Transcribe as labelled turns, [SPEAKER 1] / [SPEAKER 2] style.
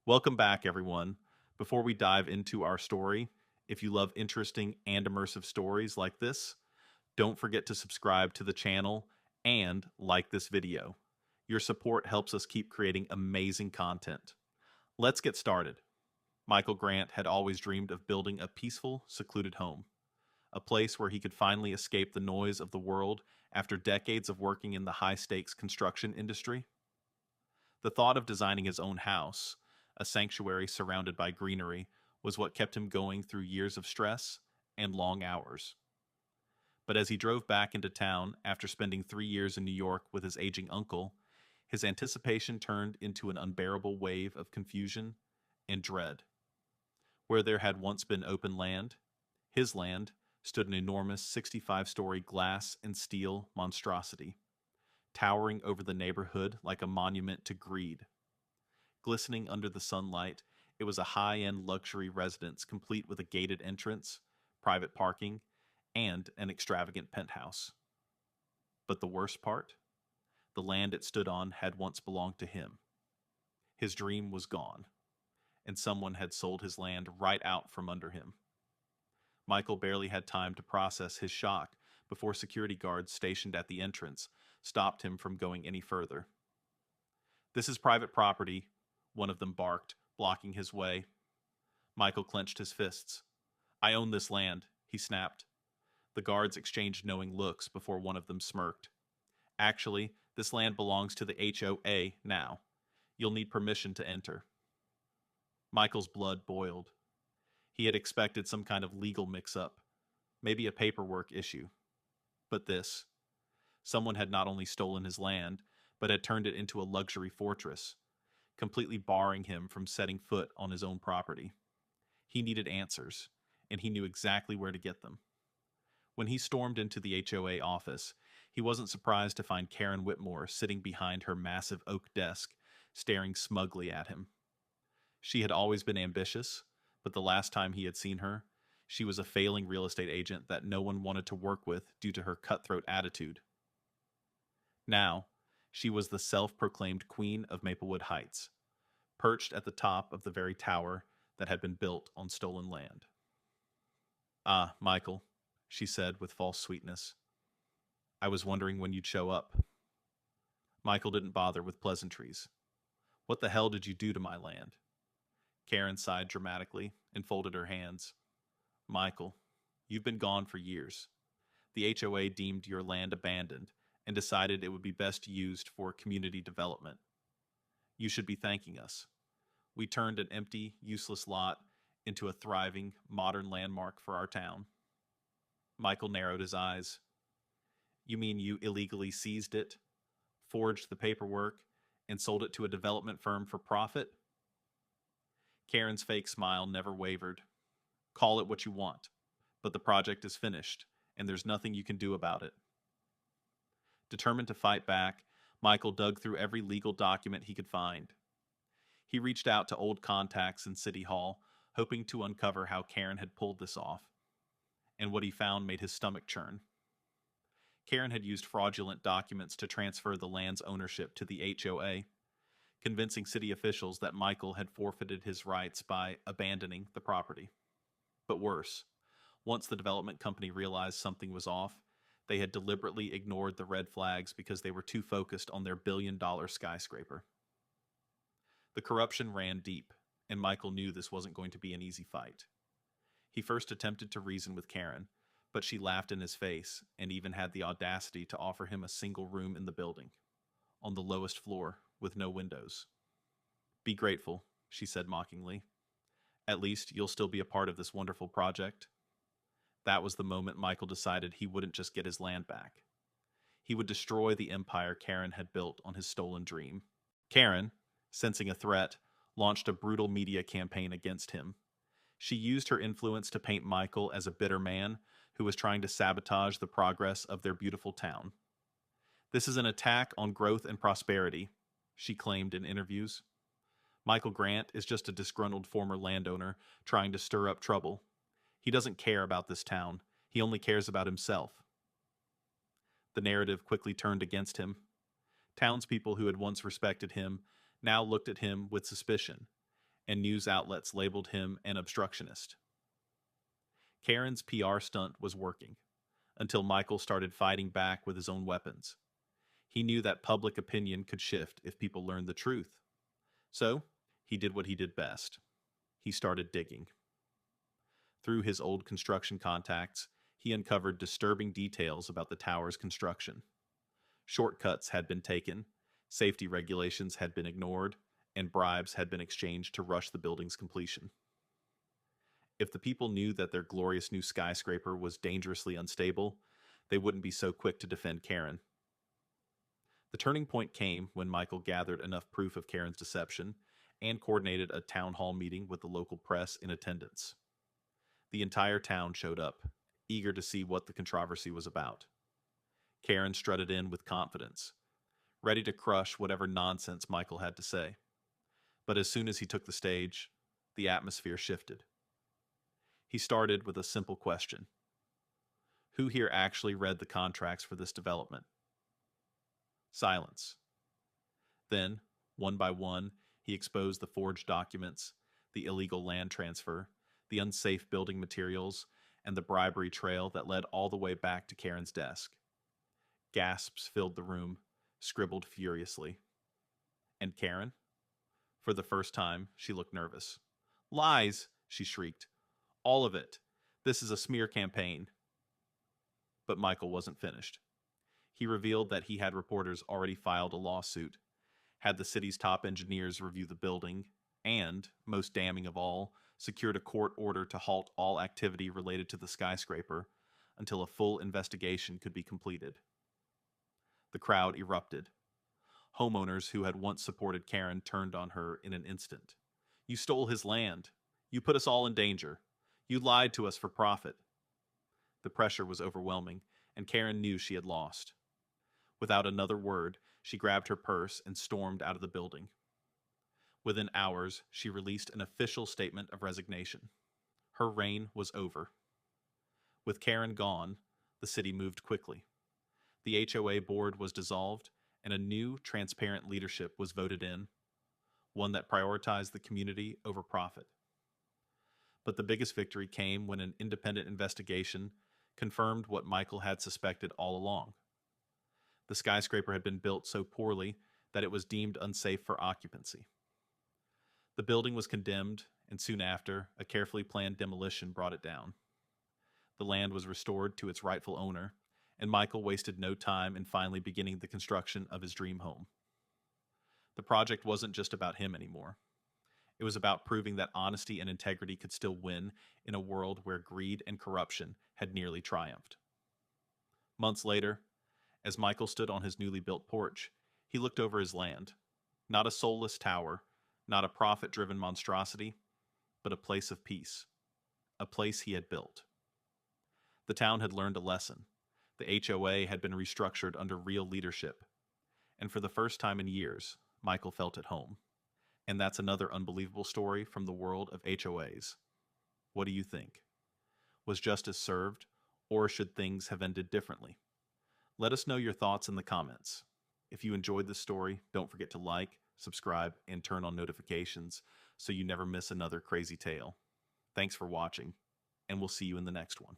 [SPEAKER 1] Welcome back, everyone. Before we dive into our story, if you love interesting and immersive stories like this, don't forget to subscribe to the channel and like this video. Your support helps us keep creating amazing content. Let's get started. Michael Grant had always dreamed of building a peaceful, secluded home, a place where he could finally escape the noise of the world after decades of working in the high stakes construction industry. The thought of designing his own house, a sanctuary surrounded by greenery, was what kept him going through years of stress and long hours. But as he drove back into town after spending 3 years in New York with his aging uncle, his anticipation turned into an unbearable wave of confusion and dread. Where there had once been open land, his land, stood an enormous 65-story glass and steel monstrosity, towering over the neighborhood like a monument to greed. Glistening under the sunlight, it was a high-end luxury residence complete with a gated entrance, private parking, and an extravagant penthouse. But the worst part? The land it stood on had once belonged to him. His dream was gone, and someone had sold his land right out from under him. Michael barely had time to process his shock before security guards stationed at the entrance stopped him from going any further. "This is private property," one of them barked, blocking his way. Michael clenched his fists. "I own this land," he snapped. The guards exchanged knowing looks before one of them smirked. "Actually, this land belongs to the HOA now. You'll need permission to enter." Michael's blood boiled. He had expected some kind of legal mix-up, maybe a paperwork issue. But this, someone had not only stolen his land, but had turned it into a luxury fortress, completely barring him from setting foot on his own property. He needed answers, and he knew exactly where to get them. When he stormed into the HOA office, he wasn't surprised to find Karen Whitmore sitting behind her massive oak desk, staring smugly at him. She had always been ambitious, but the last time he had seen her, she was a failing real estate agent that no one wanted to work with due to her cutthroat attitude. Now, she was the self-proclaimed queen of Maplewood Heights, perched at the top of the very tower that had been built on stolen land. "Ah, Michael," she said with false sweetness. "I was wondering when you'd show up." Michael didn't bother with pleasantries. "What the hell did you do to my land?" Karen sighed dramatically and folded her hands. "Michael, you've been gone for years. The HOA deemed your land abandoned and decided it would be best used for community development. You should be thanking us. We turned an empty, useless lot into a thriving, modern landmark for our town." Michael narrowed his eyes. "You mean you illegally seized it, forged the paperwork, and sold it to a development firm for profit?" Karen's fake smile never wavered. "Call it what you want, but the project is finished, and there's nothing you can do about it." Determined to fight back, Michael dug through every legal document he could find. He reached out to old contacts in City Hall, hoping to uncover how Karen had pulled this off. And what he found made his stomach churn. Karen had used fraudulent documents to transfer the land's ownership to the HOA, convincing city officials that Michael had forfeited his rights by abandoning the property. But worse, once the development company realized something was off, they had deliberately ignored the red flags because they were too focused on their billion-dollar skyscraper. The corruption ran deep, and Michael knew this wasn't going to be an easy fight. He first attempted to reason with Karen, but she laughed in his face and even had the audacity to offer him a single room in the building, on the lowest floor, with no windows. "Be grateful," she said mockingly. "At least you'll still be a part of this wonderful project." That was the moment Michael decided he wouldn't just get his land back. He would destroy the empire Karen had built on his stolen dream. Karen, sensing a threat, launched a brutal media campaign against him. She used her influence to paint Michael as a bitter man who was trying to sabotage the progress of their beautiful town. "This is an attack on growth and prosperity," she claimed in interviews. "Michael Grant is just a disgruntled former landowner trying to stir up trouble. He doesn't care about this town. He only cares about himself." The narrative quickly turned against him. Townspeople who had once respected him now looked at him with suspicion, and news outlets labeled him an obstructionist. Karen's PR stunt was working, until Michael started fighting back with his own weapons. He knew that public opinion could shift if people learned the truth. So, he did what he did best. He started digging. Through his old construction contacts, he uncovered disturbing details about the tower's construction. Shortcuts had been taken, safety regulations had been ignored, and bribes had been exchanged to rush the building's completion. If the people knew that their glorious new skyscraper was dangerously unstable, they wouldn't be so quick to defend Karen. The turning point came when Michael gathered enough proof of Karen's deception and coordinated a town hall meeting with the local press in attendance. The entire town showed up, eager to see what the controversy was about. Karen strutted in with confidence, ready to crush whatever nonsense Michael had to say. But as soon as he took the stage, the atmosphere shifted. He started with a simple question. Who here actually read the contracts for this development? Silence. Then, one by one, he exposed the forged documents, the illegal land transfer, the unsafe building materials, and the bribery trail that led all the way back to Karen's desk. Gasps filled the room, scribbled furiously. And Karen? For the first time, she looked nervous. Lies, she shrieked. All of it. This is a smear campaign. But Michael wasn't finished. He revealed that he had reporters already filed a lawsuit, had the city's top engineers review the building, and, most damning of all, secured a court order to halt all activity related to the skyscraper until a full investigation could be completed. The crowd erupted. Homeowners who had once supported Karen turned on her in an instant. You stole his land. You put us all in danger. You lied to us for profit. The pressure was overwhelming, and Karen knew she had lost. Without another word, she grabbed her purse and stormed out of the building. Within hours, she released an official statement of resignation. Her reign was over. With Karen gone, the city moved quickly. The HOA board was dissolved, and a new, transparent leadership was voted in, one that prioritized the community over profit. But the biggest victory came when an independent investigation confirmed what Michael had suspected all along. The skyscraper had been built so poorly that it was deemed unsafe for occupancy. The building was condemned, and soon after, a carefully planned demolition brought it down. The land was restored to its rightful owner, and Michael wasted no time in finally beginning the construction of his dream home. The project wasn't just about him anymore. It was about proving that honesty and integrity could still win in a world where greed and corruption had nearly triumphed. Months later, as Michael stood on his newly built porch, he looked over his land. Not a soulless tower, not a profit-driven monstrosity, but a place of peace. A place he had built. The town had learned a lesson. The HOA had been restructured under real leadership. And for the first time in years, Michael felt at home. And that's another unbelievable story from the world of HOAs. What do you think? Was justice served, or should things have ended differently? Let us know your thoughts in the comments. If you enjoyed this story, don't forget to like, subscribe, and turn on notifications so you never miss another crazy tale. Thanks for watching, and we'll see you in the next one.